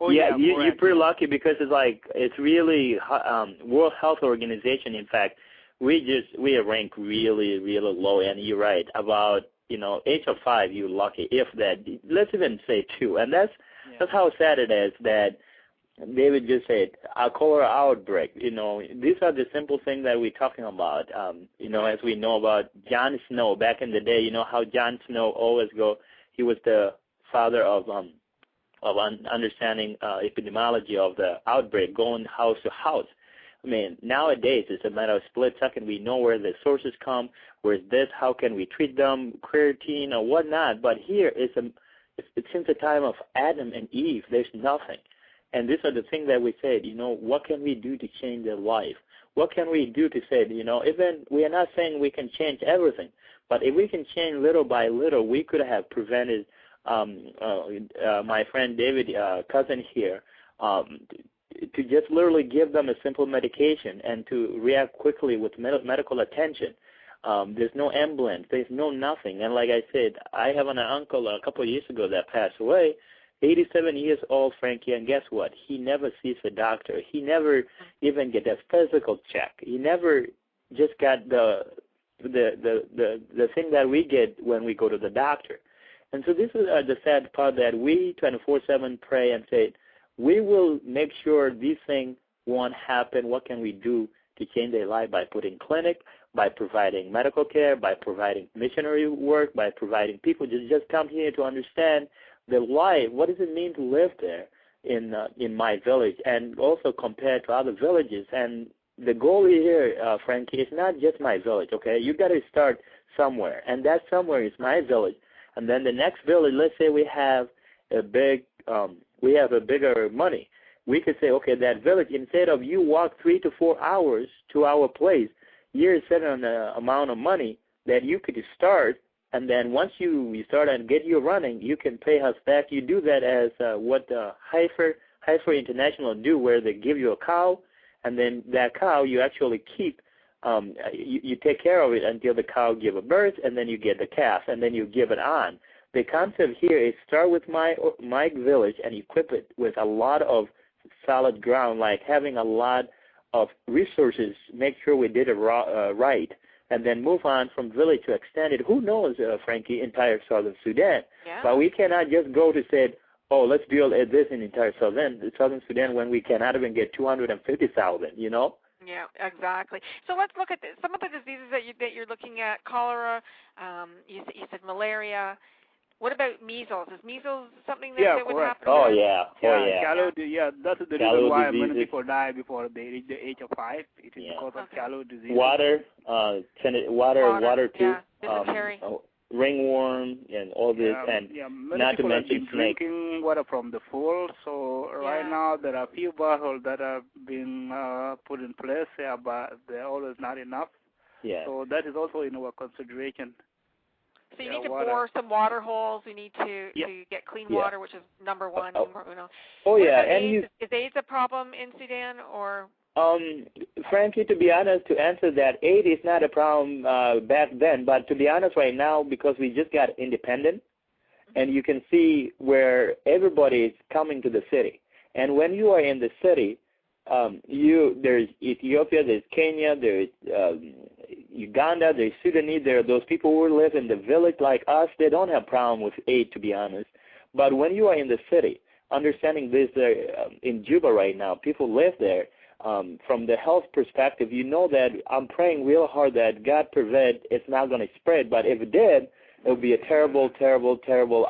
You're pretty lucky because it's really World Health Organization. In fact, we rank really, really low, and you're right about. Age of 5, you're lucky. If that, let's even say 2, and that's how sad it is that they would just say a cholera outbreak. These are the simple things that we're talking about. As we know about John Snow back in the day. How John Snow always he was the father of understanding epidemiology of the outbreak, going house to house. I mean, nowadays it's a matter of split second. We know where the sources come, where's this, how can we treat them, creatine or whatnot. But here it's since the time of Adam and Eve, there's nothing. And these are the things that we said, what can we do to change their life? What can we do to say, even we are not saying we can change everything, but if we can change little by little, we could have prevented my friend David, cousin here, to just literally give them a simple medication and to react quickly with medical attention. There's no ambulance. There's no nothing. And like I said, I have an uncle a couple of years ago that passed away, 87 years old, Frankie, and guess what? He never sees a doctor. He never even get a physical check. He never just got the thing that we get when we go to the doctor. And so this is the sad part that we 24/7 pray and say, we will make sure these things won't happen. What can we do to change their life? By putting clinic, by providing medical care, by providing missionary work, by providing people just come here to understand the life. What does it mean to live there in my village, and also compared to other villages? And the goal here, Frankie, is not just my village. Okay, you got to start somewhere, and that somewhere is my village. And then the next village, let's say we have a bigger money. We could say, okay, that village, instead of you walk 3 to 4 hours to our place, you're setting an amount of money that you could start And then once you start and get you running, you can pay us back. You do that as what Heifer International do, where they give you a cow, and then that cow you actually keep. You take care of it until the cow give a birth, and then you get the calf, and then you give it on. The concept here is start with my village and equip it with a lot of solid ground, like having a lot of resources, make sure we did it right, and then move on from village to extend it. Who knows, Frankie, entire southern Sudan? Yeah. But we cannot just go to say, oh, let's build this in entire southern Sudan when we cannot even get 250,000, you know? Yeah, exactly. So let's look at some of the diseases that you're looking at. Cholera, you said malaria. What about measles? Is measles something that would happen? Oh, yeah. That's the reason why many people die before they reach the age of 5. It is because of callow disease. Water too. Yeah, dysentery. Ringworm and all this, and not to mention snake. Drinking water from the pool. So right now there are a few bottles that have been put in place, but they're always not enough. Yeah. So that is also in our consideration. So you need to bore some water holes. We need to get clean water, which is number one. And is AIDS a problem in Sudan, or? Frankie, to be honest, to answer that, AIDS is not a problem back then. But to be honest, right now, because we just got independent, and you can see where everybody is coming to the city. And when you are in the city, there's Ethiopia, there's Kenya, there's Uganda, there's Sudanese, there are those people who live in the village like us. They don't have problem with AIDS, to be honest. But when you are in the city, understanding this, in Juba right now, people live there. From the health perspective, you know that I'm praying real hard that God prevent it's not going to spread. But if it did, it would be a terrible, terrible, terrible,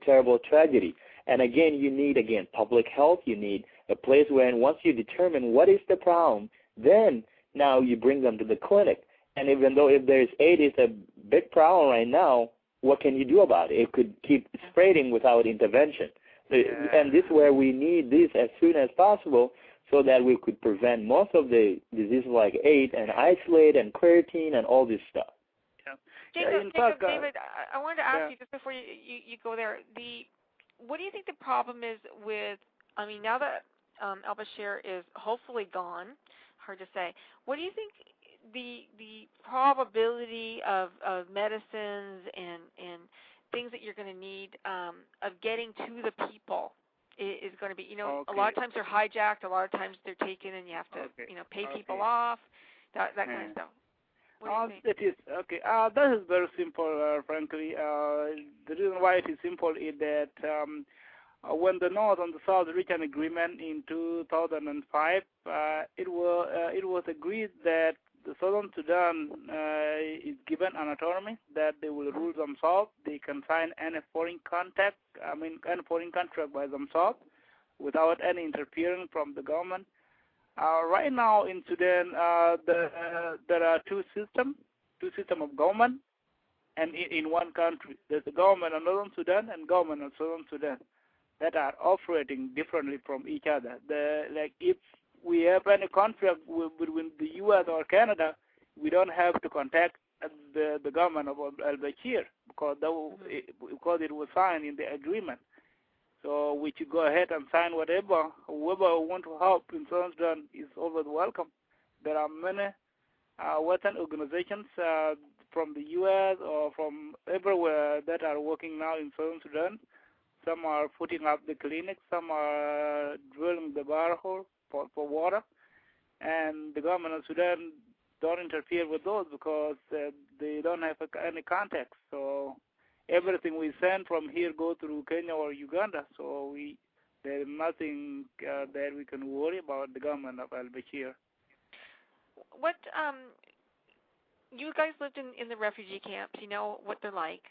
terrible tragedy. And again, you need public health. You need a place where, once you determine what is the problem, then now you bring them to the clinic. And even though if there's AIDS, it's a big problem right now, what can you do about it? It could keep spreading without intervention. And this is where we need this as soon as possible, so that we could prevent most of the diseases like AIDS and isolate and creatine and all this stuff. Jacob, David, I wanted to ask you just before you go there, what do you think the problem is with, now that al-Bashir is hopefully gone, hard to say, what do you think the probability of medicines and things that you're going to need of getting to the people is going to be? A lot of times they're hijacked, a lot of times they're taken, and you have to pay people off, that kind of stuff. What do you think? That is very simple, frankly. The reason why it is simple is that when the North and the South reached an agreement in 2005, it was agreed that the Southern Sudan is given an autonomy, that they will rule themselves. They can sign any foreign contract by themselves without any interference from the government. Right now in Sudan, there are two systems of government, and in one country, there's the government of Northern Sudan and government of Southern Sudan that are operating differently from each other. If we have any conflict between the U.S. or Canada, we don't have to contact the government of al-Bashir because it was signed in the agreement. So we should go ahead and sign whatever. Whoever want to help in Southern Sudan is always welcome. There are many Western organizations from the U.S. or from everywhere that are working now in Southern Sudan. Some are putting up the clinics, some are drilling the borehole for water, and the government of Sudan don't interfere with those because they don't have any contact. So everything we send from here go through Kenya or Uganda. So there is nothing that we can worry about the government of al-Bashir. What you guys lived in the refugee camps. You know what they're like.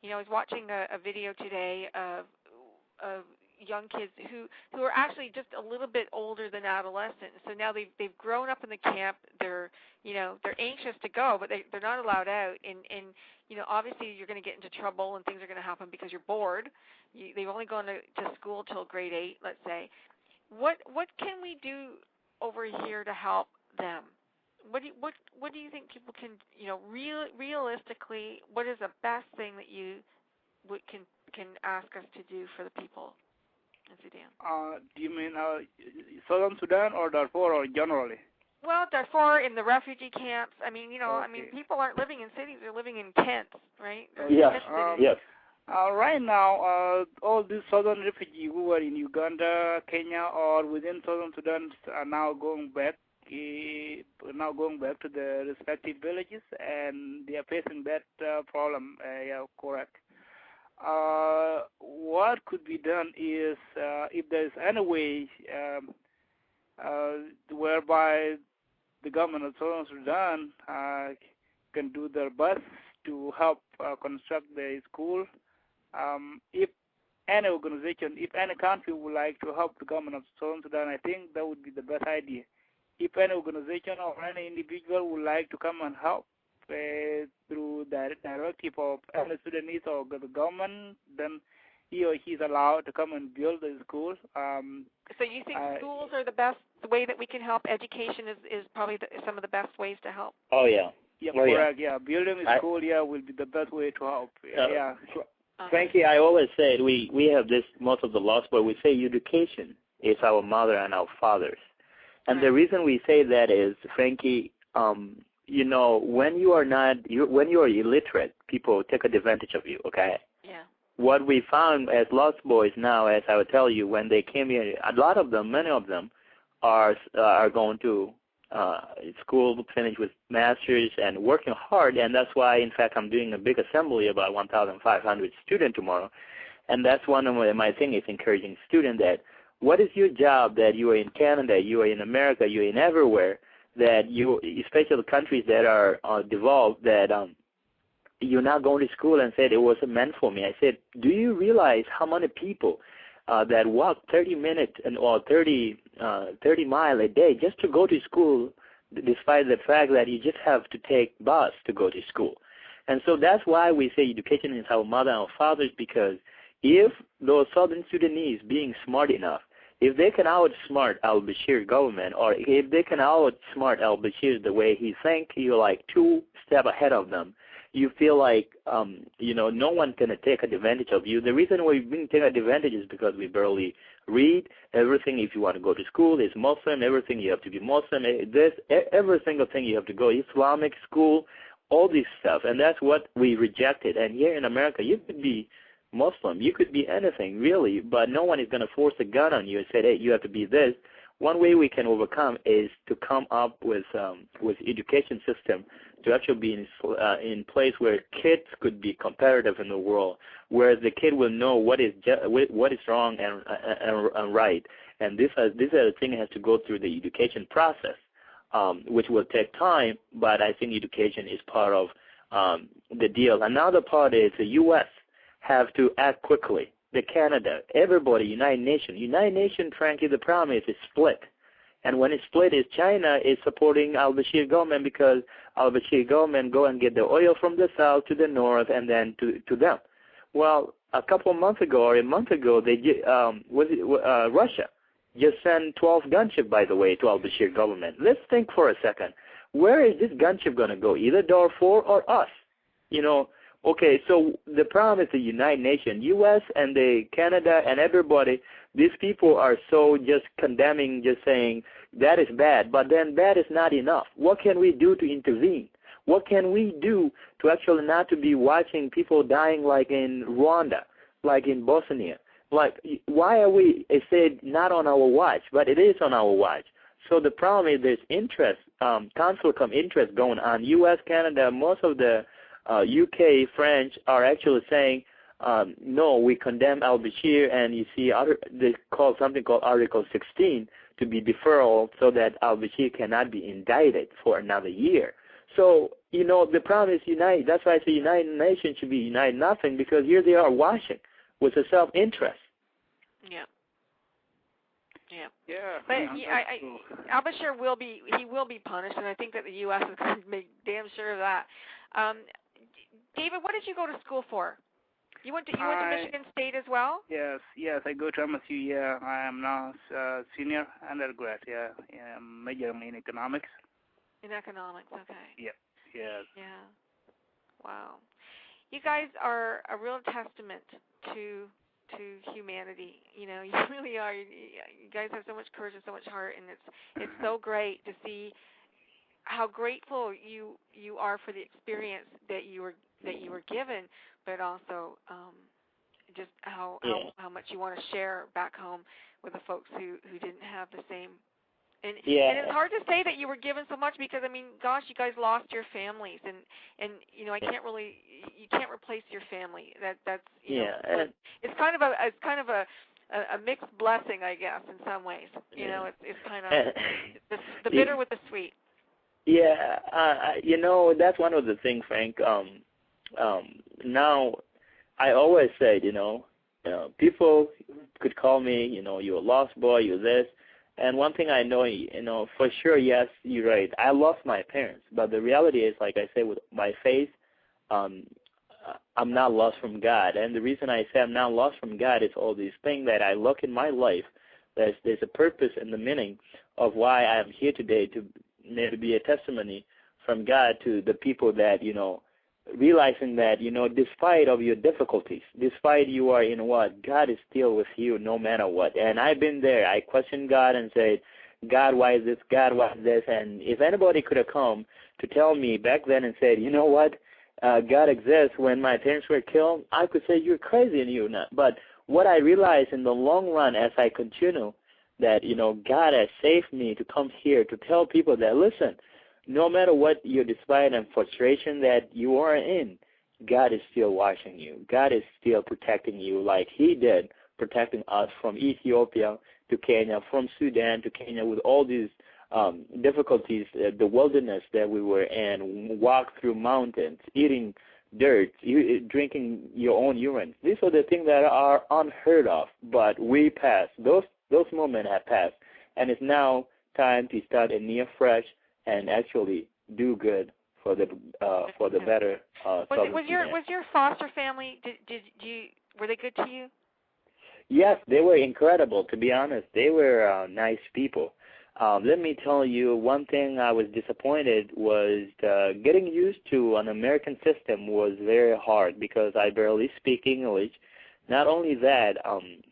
I was watching a video today of young kids who are actually just a little bit older than adolescents. So now they've grown up in the camp. They're anxious to go, but they're not allowed out. And obviously you're going to get into trouble and things are going to happen because you're bored. They've only gone to school till grade 8, let's say. What can we do over here to help them? what do you think people can, realistically, what is the best thing that you can ask us to do for the people in Sudan? Do you mean Southern Sudan or Darfur or generally? Well, Darfur, in the refugee camps. I mean, Okay. people aren't living in cities; they're living in tents, right? Yes. Yes. Right now, all these southern refugees who are in Uganda, Kenya, or within southern Sudan are now going back. Now going back to the respective villages, and they are facing that problem. Yeah, correct. What could be done is if there is any way whereby the government of Southern Sudan can do their best to help construct the school. If any organization, if any country would like to help the government of Southern Sudan, I think that would be the best idea. If any organization or any individual would like to come and help through the directive of any Sudanese or the government, then he or she is allowed to come and build the school. So you think schools are the best way that we can help? Education is probably some of the best ways to help. Oh yeah. Yeah, correct. Yeah, building a school will be the best way to help. Yeah. Frankie, I always said we have this most of the Lost Boys. We say education is our mother and our fathers, and the reason we say that is, Frankie, when you are when you are illiterate, people take advantage of you. Okay. Yeah. What we found as Lost Boys now, as I would tell you, when they came here, a lot of them, many of them, are going to school, finish with masters, and working hard. And that's why, in fact, I'm doing a big assembly, about 1,500 students tomorrow. And that's one of my thing is encouraging students that what is your job that you are in Canada, you are in America, you are in everywhere, that you, especially the countries that are developed, that you're not going to school and said it wasn't meant for me. I said, do you realize how many people that walk 30 minutes or 30 miles a day just to go to school, despite the fact that you just have to take bus to go to school? And so that's why we say education is our mother and our fathers, because if those Southern Sudanese being smart enough, if they can outsmart al-Bashir government, or if they can outsmart al-Bashir the way he thinks, you're like 2 steps ahead of them. You feel like, no one can take advantage of you. The reason we've been taken advantage is because we barely read. Everything, if you want to go to school, is Muslim. Everything, you have to be Muslim. Every single thing you have to go, Islamic school, all this stuff. And that's what we rejected. And here in America, you could be Muslim. You could be anything, really, but no one is going to force a gun on you and say, hey, you have to be this. One way we can overcome is to come up with education system to actually be in place where kids could be competitive in the world, where the kid will know what is wrong and right. And this thing has to go through the education process, which will take time. But I think education is part of the deal. Another part is the U.S. have to act quickly. The Canada, everybody, United Nations, Frankie, the problem is it's split. And when it's split, is China is supporting al-Bashir government because al-Bashir government go and get the oil from the south to the north and then to them. Well, a couple of months ago or a month ago, Russia just sent 12 gunship, by the way, to al-Bashir government. Let's think for a second. Where is this gunship going to go? Either Darfur or us? Okay, so the problem is the United Nations, U.S. and the Canada and everybody. These people are so just condemning, just saying that is bad. But then bad is not enough. What can we do to intervene? What can we do to actually not to be watching people dying like in Rwanda, like in Bosnia? Like, why are we, it said not on our watch, but it is on our watch. So the problem is there's interest, conflict of interest going on. U.S., Canada, most of the UK, French are actually saying, no, we condemn al-Bashir, and you see they call something called Article 16 to be deferral so that al-Bashir cannot be indicted for another year. So, the problem is united. That's why I say United Nations should be united nothing, because here they are watching with a self-interest. Yeah. Yeah. Yeah. But al-Bashir will be punished, and I think that the U.S. is going to make damn sure of that. David, what did you go to school for? You went to Michigan State as well? Yes, I go to MSU. Yeah, I am now senior undergrad. Yeah, majoring in economics. In economics, okay. Yep. Yes. Yeah. Wow. You guys are a real testament to humanity. You know, you really are. You guys have so much courage and so much heart, and it's so great to see how grateful you are for the experience that you were given, but also just how much you want to share back home with the folks who didn't have the same. And it's hard to say that you were given so much because, I mean, gosh, you guys lost your families, and you know, you can't replace your family. That's you know, it's kind of a mixed blessing, I guess, in some ways. You know, it's kind of the bitter with the sweet. Yeah, you know, that's one of the things, Frank. Now, I always said, you know, people could call me, you know, you're a lost boy, you're this. And one thing I know, you know, for sure, yes, you're right. I lost my parents. But the reality is, like I said, with my faith, I'm not lost from God. And the reason I say I'm not lost from God is all these things that I look in my life. There's a purpose and the meaning of why I'm here today, to maybe be a testimony from God to the people that, you know, realizing that, you know, despite of your difficulties, despite you are in what, God is still with you no matter what. And I've been there. I questioned God and said, God, why is this? God, why is this? And if anybody could have come to tell me back then and said, you know what, God exists when my parents were killed, I could say, you're crazy and you're not. But what I realized in the long run as I continue that, you know, God has saved me to come here to tell people that, listen, no matter what your despite and frustration that you are in, God is still watching you. God is still protecting you like he did, protecting us from Ethiopia to Kenya, from Sudan to Kenya with all these difficulties, the wilderness that we were in, walk through mountains, eating dirt, drinking your own urine. These are the things that are unheard of, but we passed. Those moments have passed, and it's now time to start a new fresh and actually do good for the better. Was your foster family? Were they good to you? Yes, they were incredible. To be honest, they were nice people. Let me tell you, one thing I was disappointed was getting used to an American system was very hard because I barely speak English. Not only that,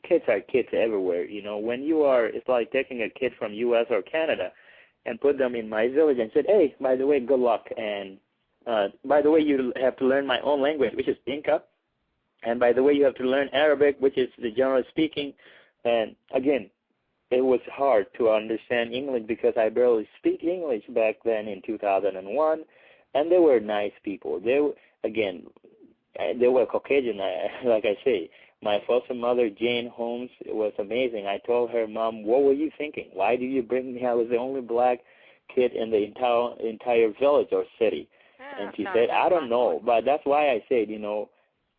kids are kids everywhere. You know, when you are, it's like taking a kid from U.S. or Canada and put them in my village and said, hey, by the way, good luck. And by the way, you have to learn my own language, which is Dinka. And by the way, you have to learn Arabic, which is the general speaking. And again, it was hard to understand English because I barely speak English back then in 2001. And they were nice people. They were Caucasian, like I say. My foster mother, Jane Holmes, was amazing. I told her, Mom, what were you thinking? Why did you bring me? I was the only black kid in the entire village or city. And she said, I don't know. But that's why I said, you know,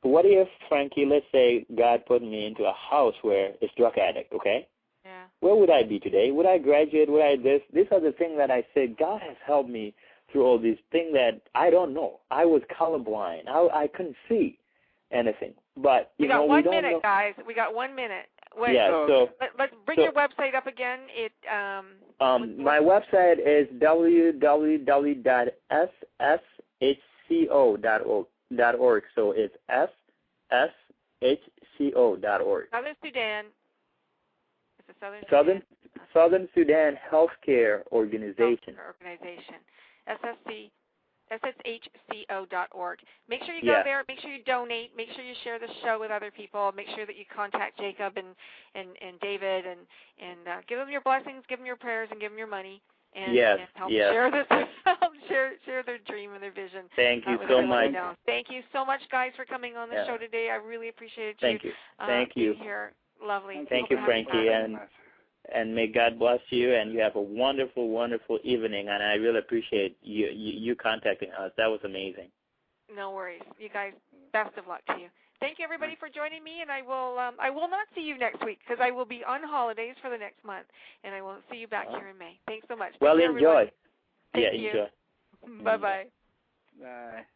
what if, Frankie, let's say God put me into a house where it's drug addict, okay? Yeah. Where would I be today? Would I graduate? Would I this? These are the things that I said, God has helped me through all these things that I don't know. I was colorblind. I couldn't see anything. But we got 1 minute, guys. We got 1 minit. Wait, yeah. Let's bring your website up again. My website is www.sshco.org. So it's sshco.org. Southern Sudan. It's a Southern Sudan Healthcare Organization. SSHCO.org. Make sure you go there. Make sure you donate. Make sure you share the show with other people. Make sure that you contact Jacob and David and give them your blessings, give them your prayers, and give them your money. And help share this. Help share their dream and their vision. Thank you so much. Thank you so much, guys, for coming on the show today. I really appreciate you. Thank you. Being here. Lovely. Thank you, Frankie, and may God bless you, and you have a wonderful, wonderful evening, and I really appreciate you contacting us. That was amazing. No worries. You guys, best of luck to you. Thank you, everybody, for joining me, and I will not see you next week because I will be on holidays for the next month, and I will see you back here in May. Thanks so much. Well, enjoy. Thank you. Enjoy. Bye-bye. Bye.